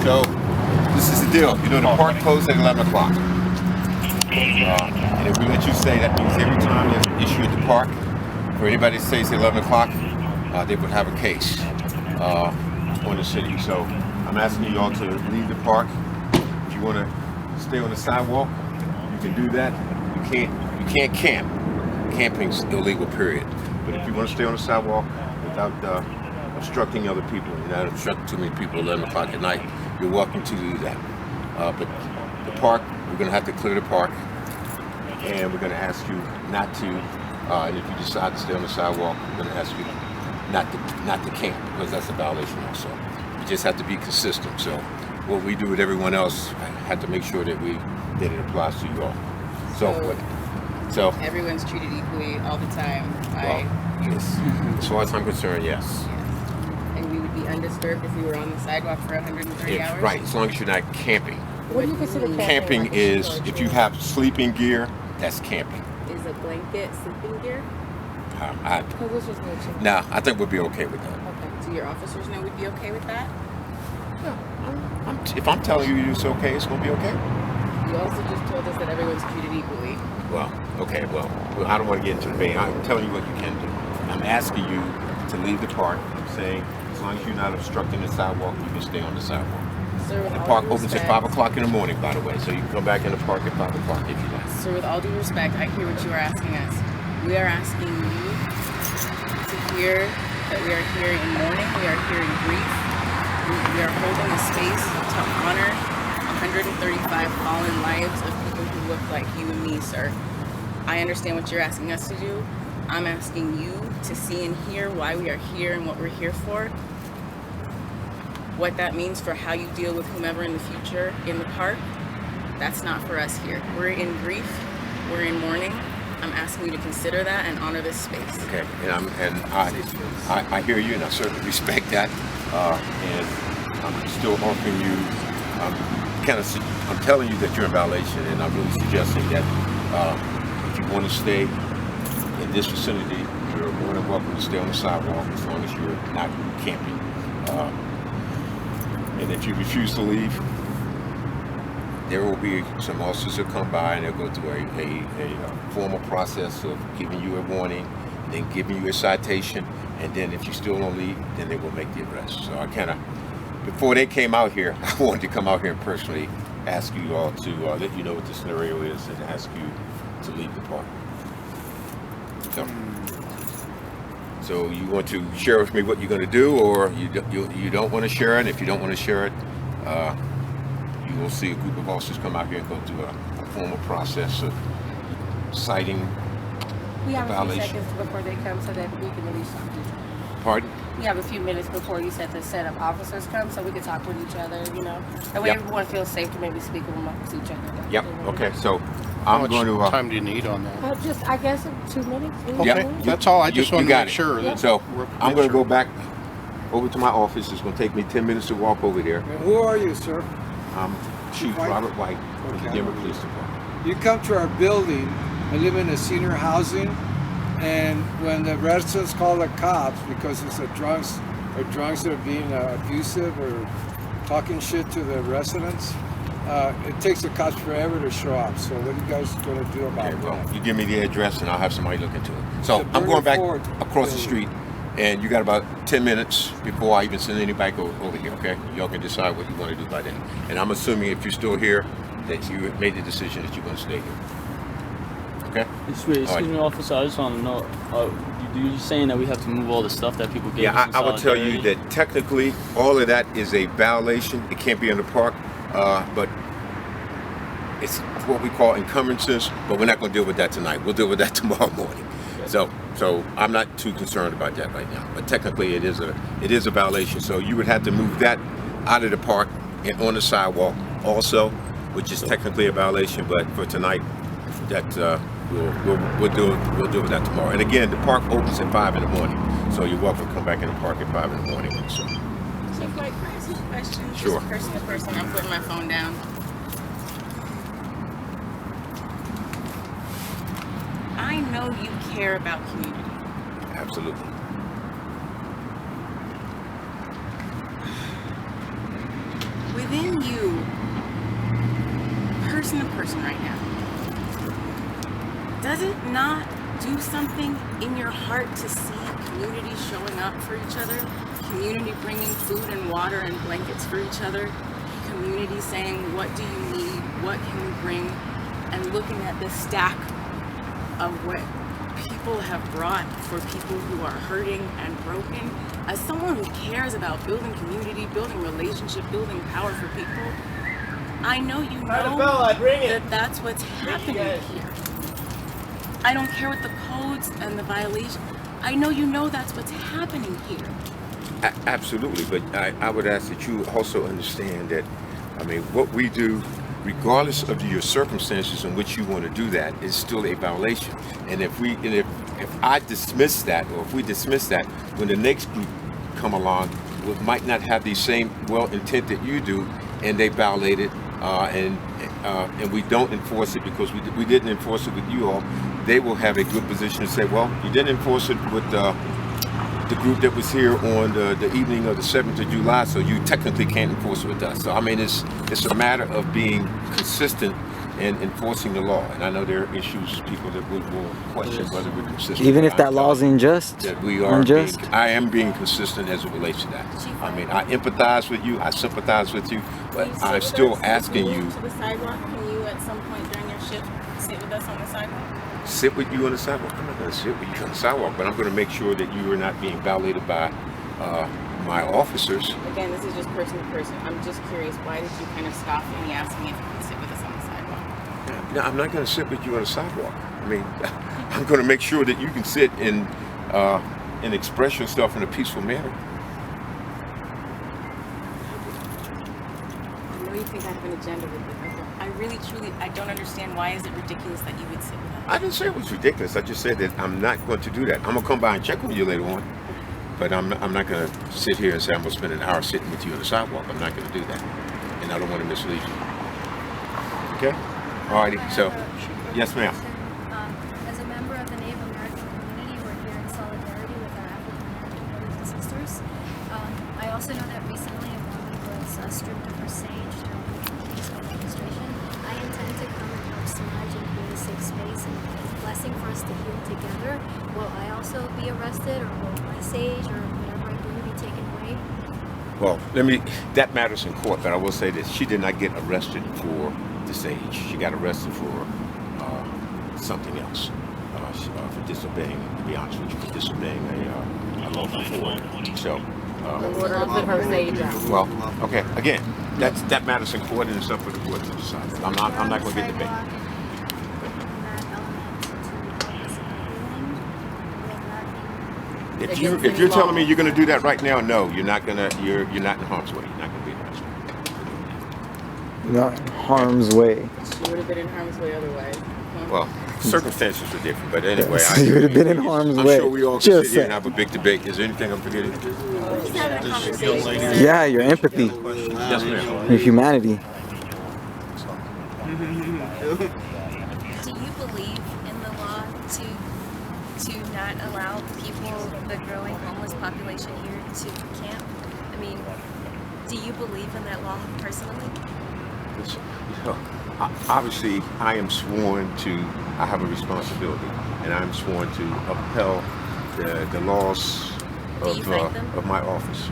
So, this is the deal. You know, the park closed at 11 o'clock. And if we let you stay, that means every time there's an issue at the park, for anybody that stays at 11 o'clock, they would have a case on the city. So, I'm asking you all to leave the park. If you want to stay on the sidewalk, you can do that. You can't camp. Camping's illegal, period. But if you want to stay on the sidewalk without obstructing other people, you're not obstructing too many people at 11 o'clock at night, you're welcome to do that. But the park, we're going to have to clear the park, and we're going to ask you not to, and if you decide to stay on the sidewalk, we're going to ask you not to camp, because that's a violation also. You just have to be consistent. So what we do with everyone else, I have to make sure that it applies to you all. So everyone's treated equally all the time. Yes. As far as I'm concerned, yes. And we would be undisturbed if we were on the sidewalk for 130 hours? Right, as long as you're not camping. What do you consider camping? Camping is, if you have sleeping gear, that's camping. Is a blanket sleeping gear? I think we'll be okay with that. Okay. Do your officers know we'd be okay with that? Yeah. If I'm telling you it's okay, it's going to be okay. You also just told us that everyone's treated equally. Well, okay, well, I don't want to get into the debate. I'm telling you what you can do. I'm asking you to leave the park. I'm saying, as long as you're not obstructing the sidewalk, you can stay on the sidewalk. Sir, the park opens at 5 o'clock in the morning, by the way, so you can come back in the park at 5 o'clock if you like. Sir, with all due respect, I hear what you are asking us. We are asking you to hear that we are here in mourning, we are here in grief. We are holding a space to honor 135 fallen lives of people who look like you and me, sir. I understand what you're asking us to do. I'm asking you to see and hear why we are here and what we're here for. What that means for how you deal with whomever in the future in the park, that's not for us here. We're in grief, we're in mourning. I'm asking you to consider that and honor this space. Okay, and I hear you, and I certainly respect that. And I'm still offering you, I'm telling you that you're in violation, and I'm really suggesting that if you want to stay in this vicinity, you're more than welcome to stay on the sidewalk as long as you're not camping. And if you refuse to leave, there will be some officers that come by and they'll go through a formal process of giving you a warning, then giving you a citation, and then if you still don't leave, then they will make the arrest. So I before they came out here, I wanted to come out here and personally ask you all to let you know what the scenario is and ask you to leave the park. So you want to share with me what you're going to do, or you don't want to share it? If you don't want to share it, you will see a group of officers come out here and go through a formal process of citing we have a few violation. seconds before they come so that we can release something. Pardon? We have a few minutes before you said the set of officers come so we can talk with each other, you know. That way everyone feels safe to maybe speak amongst each other. Yep, okay, so How much time do you need on that? Just, I guess, 2 minutes. Yep. That's all. I just want to make sure. That so I'm going to go back over to my office. It's going to take me 10 minutes to walk over there. And who are you, sir? I'm Chief Robert White from the Denver Police Department. You come to our building. I live in a senior housing, and when the residents call the cops because it's the drunks that are being abusive or talking shit to the residents, it takes the cops forever to show up. So what are you guys going to do about that? You give me the address and I'll have somebody look into it. So I'm going back across the street, and you got about 10 minutes before I even send anybody over here, okay? Y'all can decide what you want to do by then. And I'm assuming if you're still here, that you made the decision that you're going to stay here. Okay? Excuse me, officer, I just want to know, you're saying that we have to move all the stuff that people gave us? Yeah, I would tell you that technically all of that is a violation. It can't be in the park, but it's what we call encumbrances, but we're not going to deal with that tonight. We'll deal with that tomorrow morning. So I'm not too concerned about that right now. But technically it is a violation. So you would have to move that out of the park and on the sidewalk also, which is technically a violation. But for tonight, that we'll deal with that tomorrow. And again, the park opens at 5 in the morning, so you're welcome to come back in the park at 5 in the morning. So. Chief White, can I ask you a question? Sure. Just person to person. I'm putting my phone down. I know you care about community. Absolutely. We within you, person to person right now, does it not do something in your heart to see community showing up for each other, community bringing food and water and blankets for each other, community saying, what do you need, what can we bring, and looking at this stack of what people have brought for people who are hurting and broken. As someone who cares about building community, building relationship, building power for people, I know you know that that's what's happening here. I don't care what the codes and the violations, I know you know that's what's happening here. Absolutely, but I would ask that you also understand that, I mean, what we do, regardless of your circumstances in which you want to do that, is still a violation. And if I dismiss that, or if we dismiss that, when the next group come along, we might not have the same well intent that you do, and they violate it, and we don't enforce it because we didn't enforce it with you all, they will have a good position to say, well, you didn't enforce it with the group that was here on the evening of the 7th of July, so you technically can't enforce it with us. So I mean, it's a matter of being consistent and enforcing the law. And I know there are issues, people that will question whether we're consistent. Even if that law is unjust? That we are I am being consistent as it relates to that. I mean, I empathize with you, I sympathize with you, but I'm still asking you. To the sidewalk, can you at some point during your shift sit with us on the sidewalk? Sit with you on the sidewalk? I'm not going to sit with you on the sidewalk, but I'm going to make sure that you are not being violated by my officers. Again, this is just person to person. I'm just curious, why did you kind of stop me asking if you could sit with us on the sidewalk? No, I'm not going to sit with you on the sidewalk. I mean, I'm going to make sure that you can sit and express yourself in a peaceful manner. I know you think I have an agenda with you. I really, truly, I don't understand, why is it ridiculous that you would sit with us? I didn't say it was ridiculous. I just said that I'm not going to do that. I'm going to come by and check on you later on. But I'm not going to sit here and say I'm going to spend an hour sitting with you on the sidewalk. I'm not going to do that. And I don't want to mislead you. Okay? Alrighty. So, yes, ma'am. As a member of the Native American community, we're here in solidarity with our African American brothers and sisters. I also know that recently a woman was stripped of her sage during the peaceful demonstration. I intend to come and help Smudge and create a safe space and a blessing for us to heal together. Will I also be arrested, or will my sage or whatever I do be taken away? Well, that matters in court, but I will say that she did not get arrested for the sage. She got arrested for something else, for disobeying, to be honest with you, for disobeying a lawful order. So, well, okay, again, that matters in court, and it's up for the court to decide. I'm not going to get debate. If you're telling me you're going to do that right now, no, you're not going to. You're not in harm's way. You're not going to be in harm's way. Not in harm's way. You would have been in harm's way otherwise. Well, circumstances are different, but anyway, You would have been in harm's way. I'm sure we all can sit here and have a big debate. Is there anything I'm forgetting? Just having a conversation. Yeah, your empathy, Yes, ma'am. your humanity. Do you believe in the law to not allow people, the growing homeless population here, to camp? I mean, do you believe in that law personally? Obviously, I am sworn to. I have a responsibility, and I'm sworn to upheld the laws of my office.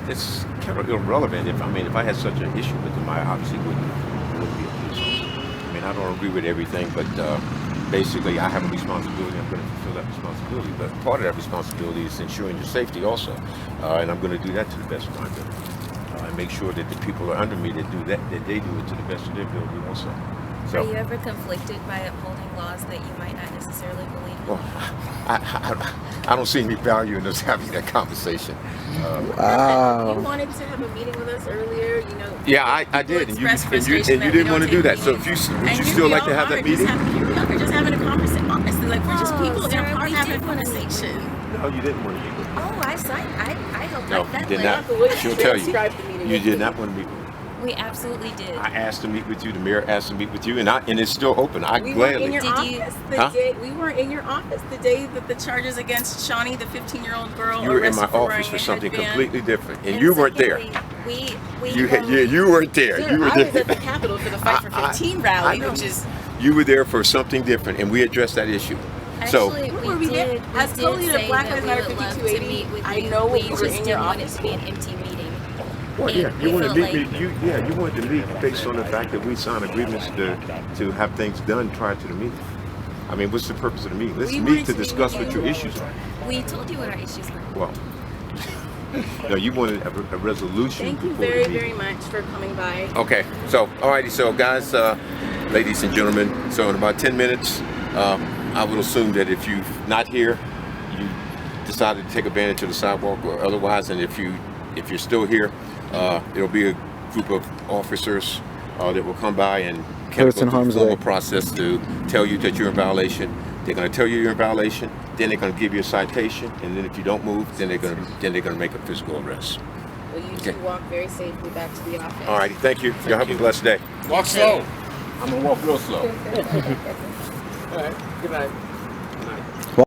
It's kind of irrelevant. If I had such an issue with them, I obviously wouldn't be a police officer. I mean, I don't agree with everything, but basically, I have a responsibility. I'm going to fulfill that responsibility. But part of that responsibility is ensuring your safety also, and I'm going to do that to the best of my ability. And make sure that the people under me that do that they do it to the best of their ability also. So, are you ever conflicted by upholding laws that you might not necessarily believe in? well, I don't see any value in us having that conversation. Wow. You wanted to have a meeting with us earlier, you know. Yeah, I did, and you didn't want to do that. So if would you still like to have that meeting? We're just having a conversation. Honestly, like we're just people in a park having a conversation. No, you didn't want to meet with me. Oh, I helped No, like that. you did lady. not. She'll tell you. You did not want to meet with me. We absolutely did. I asked to meet with you. The mayor asked to meet with you, and it's still open. We weren't in your gladly. office the day we weren't in your office the day that the charges against Shawnee, the 15-year-old girl, You were in my arrested for office wearing for a something headband. completely different, and you weren't there. secondly, You weren't there. Sir, You were I was there. at the Capitol for the Fight for 15 rally, know. which is You were there for something different, and we addressed that issue. So Actually, Were we we there? did. As We co-leader did of Black say that Lives we Matter would love to 5280, meet with I you. know We we were just in your didn't want it office. to be an empty meeting. well, And yeah, we you wanted to felt meet. like- You wanted to meet based on the fact that we signed agreements to have things done prior to the meeting. I mean, what's the purpose of the meeting? Let's We meet wanted to to meet discuss with what you. your issues are. We told you what our issues were. Well, no, you wanted a resolution. Thank you before the very, meeting. very much for coming by. Okay, so alrighty, so guys, ladies and gentlemen, so in about 10 minutes, I would assume that if you're not here, you decided to take advantage of the sidewalk or otherwise, and if you're still here, there'll be a group of officers that will come by and Put us in go through harm's the formal way. process to tell you that you're in violation. They're going to tell you you're in violation, then they're going to give you a citation, and then if you don't move, then they're going to make a physical arrest. Will you Okay. two walk very safely back to the office? Alrighty, thank you. Y'all have a blessed day. Walk slow. I'm gonna walk real slow. All right. Good night.